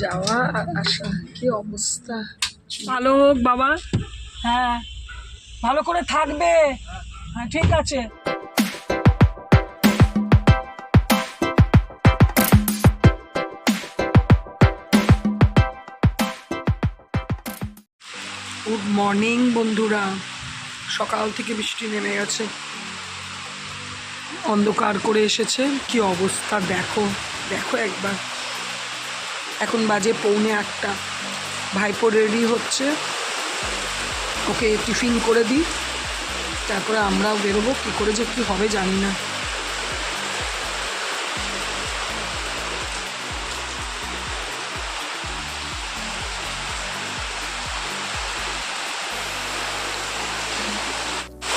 যাওয়া আর আসা কি অবস্থা। ভালো হোক বাবা, হ্যাঁ ভালো করে থাকবে, হ্যাঁ ঠিক আছে। গুড মর্নিং বন্ধুরা, সকাল থেকে বৃষ্টি নেমে গেছে, অন্ধকার করে এসেছে, কি অবস্থা দেখো দেখো একবার। এখন বাজে 7:45, ভাইপো রেডি হচ্ছে, ওকে টিফিন করে দিই, তারপরে আমরাও বেরোবো। কী করে যে কী হবে জানি না।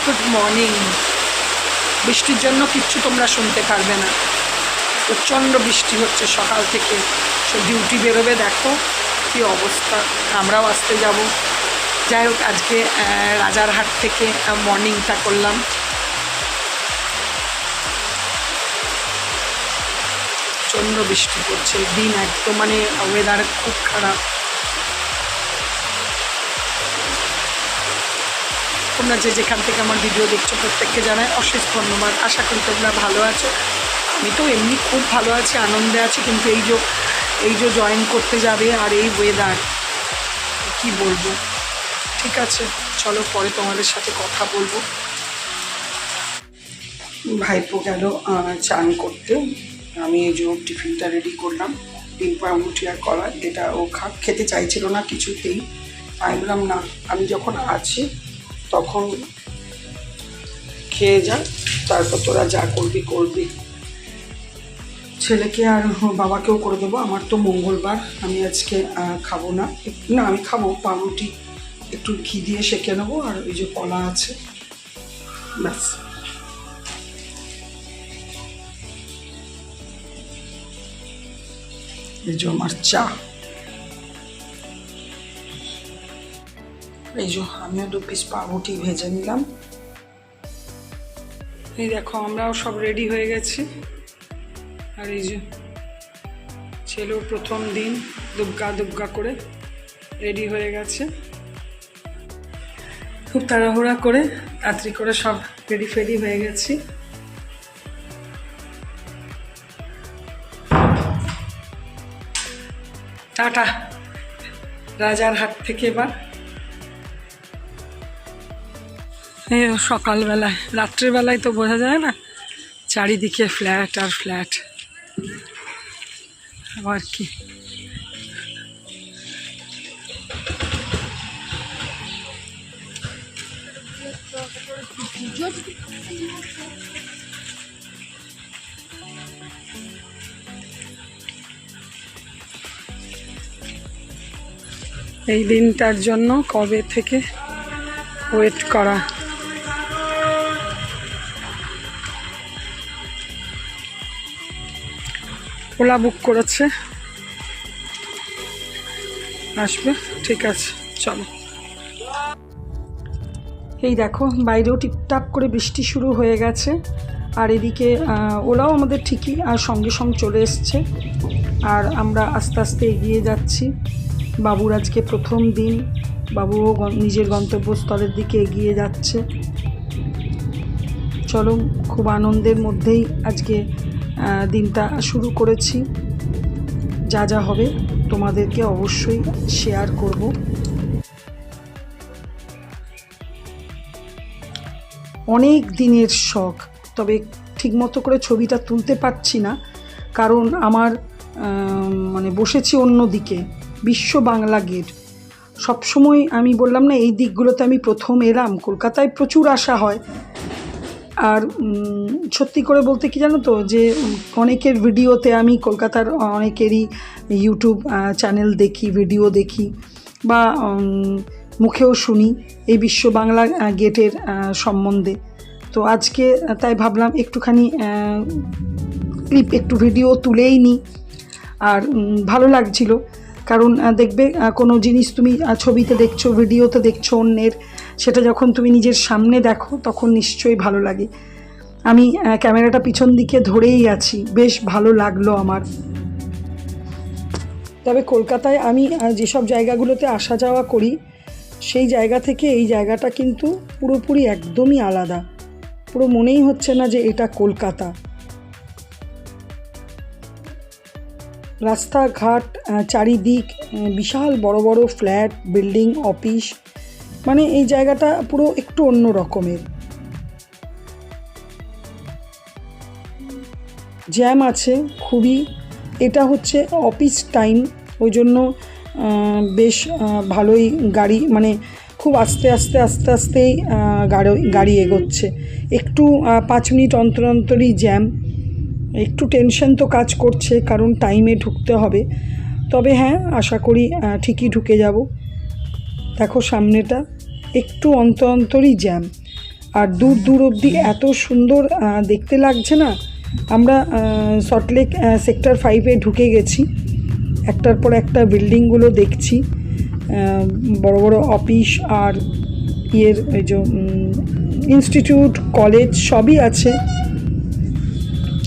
Good morning. বৃষ্টির জন্য কিচ্ছু তোমরা শুনতে পারবে না, প্রচণ্ড বৃষ্টি হচ্ছে সকাল থেকে। সে ডিউটি বেরোবে, দেখো কি অবস্থা, আমরাও আসতে যাব। যাই হোক, আজকে রাজারহাট থেকে মর্নিংটা করলাম। প্রচণ্ড বৃষ্টি পড়ছে, দিন একদম মানে ওয়েদার খুব খারাপ। তোমরা যে যেখান থেকে আমার ভিডিও দেখছো প্রত্যেককে জানাই অশেষ ধন্যবাদ। আশা করি তোমরা ভালো আছো। আমি তো এমনি খুব ভালো আছি, আনন্দে আছি, কিন্তু এই যে জয়েন করতে যাবে আর এই ওয়েদার, কি বলবো। ঠিক আছে, চলো পরে তোমাদের সাথে কথা বলবো। ভাইপো গেল চান করতে, আমি এই যে টিফিনটা রেডি করলাম, ডিম পাউরুটি আর কলা। এটা ও খেতে চাইছিল না কিছুতেই, আমি বললাম না, আমি যখন আছি তখন খেয়ে যা, তারপর তোরা যা করবি করবি। ছেলেকে আর বাবাকেও করে দেবো। আমার তো মঙ্গলবার, আমি আজকে খাবো না। না, আমি খাবো, পাউরুটি একটু ঘি দিয়ে সেঁকে নেবো, আর ওই যে কলা আছে, ব্যাস। এই যে আমার চা, এই যে আমিও 2 পিস পাউরুটি ভেজে নিলাম। এই দেখো আমরাও সব রেডি হয়ে গেছি, আর এই যে ছেলেও প্রথম দিন দুগ্গা দুগ্গা করে রেডি হয়ে গেছে। খুব তাড়াহুড়া করে তাড়াতাড়ি করে সব রেডি ফেডি হয়ে গেছি। টাটা রাজারহাট থেকে। এবার এই সকালবেলায়, রাত্রেবেলায় তো বোঝা যায় না, চারিদিকে ফ্ল্যাট আর ফ্ল্যাট। আবার কি এই দিনটার জন্য কবে থেকে ওয়েট করা। ওলা বুক করেছে, আসবে, ঠিক আছে চলো। এই দেখো বাইরেও টিপটাপ করে বৃষ্টি শুরু হয়ে গেছে, আর এদিকে ওলাও আমাদের ঠিকই আর সঙ্গে সঙ্গে চলে এসছে, আর আমরা আস্তে আস্তে এগিয়ে যাচ্ছি। বাবুর আজকে প্রথম দিন, বাবুও নিজের গন্তব্যস্থলের দিকে এগিয়ে যাচ্ছে। চলো, খুব আনন্দের মধ্যেই আজকে দিনটা শুরু করেছি। যা যা হবে তোমাদেরকে অবশ্যই শেয়ার করব। অনেক দিনের শখ, তবে ঠিকমতো করে ছবিটা তুলতে পারছি না, কারণ আমার মানে বসেছি অন্য দিকে, বিশ্ব বাংলা গেট। সবসময় আমি বললাম না, এই দিকগুলোতে আমি প্রথম এলাম। কলকাতায় প্রচুর আসা হয়, আর সত্যি করে বলতে কি জানো তো, যে অনেকের ভিডিওতে আমি কলকাতার অনেকেরই ইউটিউব চ্যানেল দেখি, ভিডিও দেখি, বা মুখেও শুনি এই বিশ্ব বাংলা গেটের সম্বন্ধে। তো আজকে তাই ভাবলাম একটুখানি ক্লিপ, একটু ভিডিও তুলেই নিই। আর ভালো লাগছিল, কারণ দেখবে কোনো জিনিস তুমি ছবিতে দেখছো, ভিডিওতে দেখছো অন্যের, সেটা যখন তুমি নিজের সামনে দেখো তখন নিশ্চয়ই ভালো লাগে। আমি ক্যামেরাটা পিছন দিকে ধরেই আছি, বেশ ভালো লাগলো আমার। তবে কলকাতায় আমি যেসব জায়গাগুলোতে আসা যাওয়া করি সেই জায়গা থেকে এই জায়গাটা কিন্তু পুরোপুরি একদমই আলাদা। পুরো মনেই হচ্ছে না যে এটা কলকাতা। রাস্তাঘাট, চারিদিক বিশাল বড় বড় ফ্ল্যাট, বিল্ডিং, অফিস, মানে এই জায়গাটা পুরো একটু অন্য রকমের। জ্যাম আছে খুবই। এটা হচ্ছে অফিস টাইম, ওই জন্য বেশ ভালোই গাড়ি, মানে খুব আস্তে আস্তে আস্তে আস্তেই গাড়ি এগোচ্ছে। একটু 5 মিনিট অন্তর অন্তরই জ্যাম। একটু টেনশন তো কাজ করছে, কারণ টাইমে ঢুকতে হবে। তবে হ্যাঁ, আশা করি ঠিকই ঢুকে যাব। দেখো সামনেটা একটু অন্তরই জ্যাম, আর দূর দূর অবধি এত সুন্দর দেখতে লাগছে না। আমরা সল্টলেক সেক্টর 5-এ ঢুকে গেছি। একটার পর একটা বিল্ডিংগুলো দেখছি, বড় বড় অফিস আর ওই যে ইনস্টিটিউট, কলেজ সবই আছে।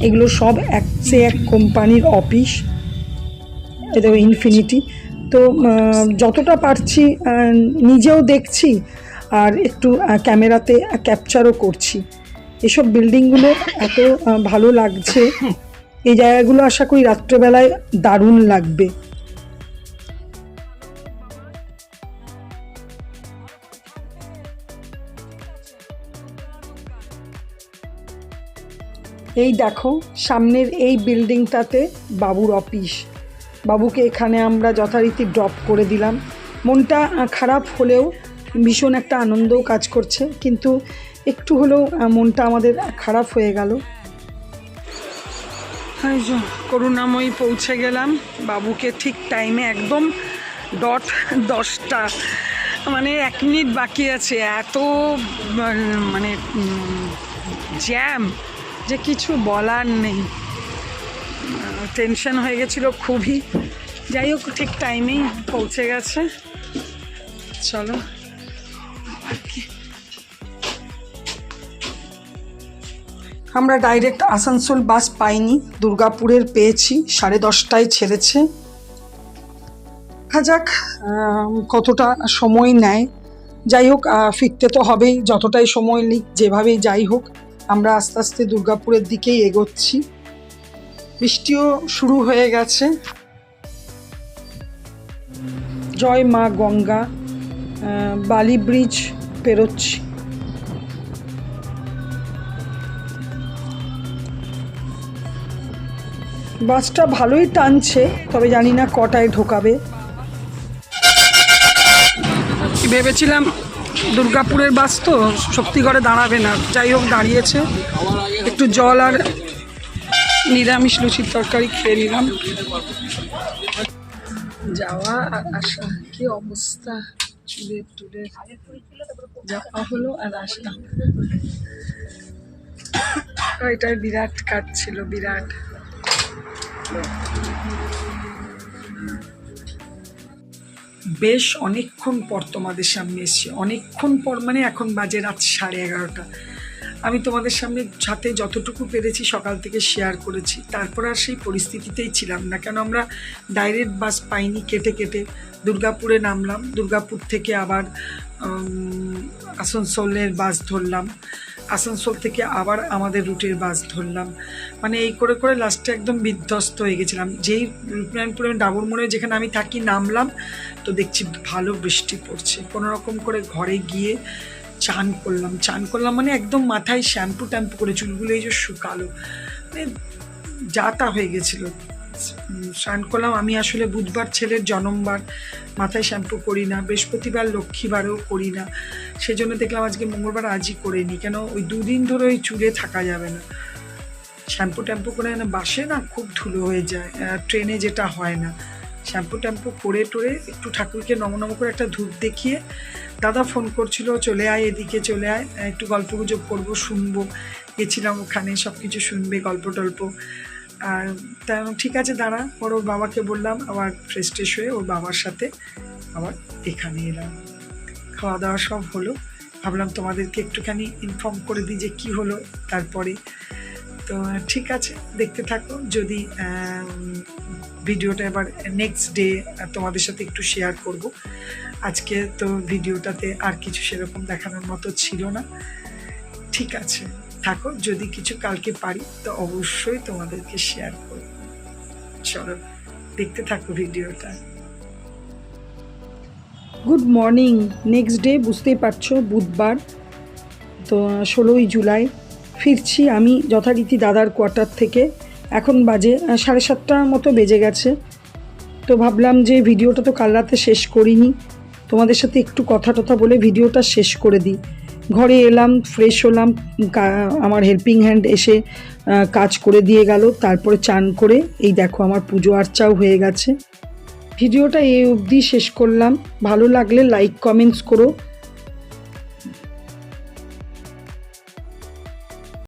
এগুলো সব এক কোম্পানির অফিস। এটা ইনফিনিটি। তো যতটা পারছি নিজেও দেখছি আর একটু ক্যামেরাতে ক্যাপচারও করছি। এসব বিল্ডিংগুলো এত ভালো লাগছে। এই জায়গাগুলো আশা করি রাত্রেবেলায় দারুণ লাগবে। এই দেখো সামনের এই বিল্ডিংটাতে বাবুর অফিস। বাবুকে এখানে আমরা যথারীতি ড্রপ করে দিলাম। মনটা খারাপ হলেও ভীষণ একটা আনন্দও কাজ করছে, কিন্তু একটু হলেও মনটা আমাদের খারাপ হয়ে গেল। করুণাময়ী পৌঁছে গেলাম। বাবুকে ঠিক টাইমে একদম ডট 10টা, মানে 1 মিনিট বাকি আছে। এত মানে জ্যাম যে কিছু বলার নেই। টেনশন হয়ে গেছিলো খুবই। যাই হোক, ঠিক টাইমেই পৌঁছে গেছে। চলো, আমরা ডাইরেক্ট আসানসোল বাস পাইনি, দুর্গাপুরের পেয়েছি। 10:30টায় ছেড়েছে। দেখা যাক কতটা সময় নেয়। যাই হোক, ফিরতে তো হবেই, যতটাই সময় নিক, যেভাবেই যাই হোক। আমরা আস্তে আস্তে দুর্গাপুরের দিকেই এগোচ্ছি। বৃষ্টিও শুরু হয়ে গেছে। জয় মা গঙ্গা। বালি ব্রিজ পেরোচ্ছি। বাসটা ভালোই টানছে, তবে জানি না কটায় ঢোকাবে। ভেবেছিলাম দুর্গাপুরের বাস তো শক্তিগড়ে দাঁড়াবে না, যাই হোক দাঁড়িয়েছে। একটু জল আর নিরামিষ লুচির তরকারি খেয়ে নিলাম। যাওয়া আর আসা কি অবস্থা, চুলের টুলের যাওয়া হলো আর আসা। এটাই বিরাট কাজ ছিল, বিরাট। বেশ অনেকক্ষণ পর তোমাদের সামনে এসেছি। অনেকক্ষণ পর মানে এখন বাজে রাত 11:30। আমি তোমাদের সাথে যতটুকু পেরেছি সকাল থেকে শেয়ার করেছি। তারপর আর সেই পরিস্থিতিতেই ছিলাম না, কেন আমরা ডাইরেক্ট বাস পাইনি। কেটে কেটে দুর্গাপুরে নামলাম, দুর্গাপুর থেকে আবার আসানসোলের বাস ধরলাম, আসানসোল থেকে আবার আমাদের রুটের বাস ধরলাম। মানে এই করে করে লাস্টে একদম বিধ্বস্ত হয়ে গেছিলাম। যেই রূপনারায়ণপুরে ডাবর মোড়ে যেখানে আমি থাকি নামলাম, তো দেখছি ভালো বৃষ্টি পড়ছে। কোনো রকম করে ঘরে গিয়ে চান করলাম মানে একদম মাথায় শ্যাম্পু ট্যাম্পু করে, চুলগুলো এই যে শুকালো, মানে যা তা হয়ে গেছিলো। স্নান করলাম। আমি আসলে বুধবার ছেলের জন্মবার, মাথায় শ্যাম্পু করি না। বৃহস্পতিবার লক্ষ্মীবারেও করি না। সেজন্য দেখলাম আজকে মঙ্গলবার আজই করে নিই, কেন ওই 2 দিন ধরে ওই চুলে থাকা যাবে না। শ্যাম্পু ট্যাম্পু করে না, বাসে না খুব ধুলো হয়ে যায়, ট্রেনে যেটা হয় না। শ্যাম্পু ট্যাম্পু করে টোরে একটু ঠাকুরকে নম করে একটা ধূপ দেখিয়ে, দাদা ফোন করছিল চলে আয়, এদিকে চলে আয়, একটু গল্প গুজব করবো, শুনবো। গেছিলাম ওখানে, সব কিছু শুনবে, গল্প টল্প। আর তা ঠিক আছে দাঁড়া, ওর বাবাকে বললাম। আবার ফ্রেশ ট্রেশ হয়ে ওর বাবার সাথে আবার এখানে এলাম। খাওয়া দাওয়া সব হলো। ভাবলাম তোমাদেরকে একটুখানি ইনফর্ম করে দিই যে কী হলো। তারপরে তো ঠিক আছে, দেখতে থাকো। যদি ভিডিওটা এবার নেক্সট ডে তোমাদের সাথে একটু শেয়ার করব। আজকে তো ভিডিওটাতে আর কিছু সেরকম দেখানোর মতো ছিল না। ঠিক আছে, থাকো, যদি কিছু কালকে পারি তো অবশ্যই তোমাদেরকে শেয়ার করব। চলো দেখতে থাকো ভিডিওটা। Good morning. নেক্সট ডে, বুঝতেই পারছো, বুধবার। তো 16ই জুলাই ফিরছি আমি যথারীতি দাদার কোয়ার্টার থেকে। এখন বাজে 7:30 মতো বেজে গেছে। তো ভাবলাম যে ভিডিওটা তো কাল রাতে শেষ করিনি, তোমাদের সাথে একটু কথা টথা বলে ভিডিওটা শেষ করে দিই। ঘরে এলাম, ফ্রেশ হলাম, আমার হেল্পিং হ্যান্ড এসে কাজ করে দিয়ে গেল। তারপরে চান করে এই দেখো আমার পুজো আর্চাও হয়ে গেছে। ভিডিওটা এই অবধি শেষ করলাম। ভালো লাগলে লাইক কমেন্টস করো,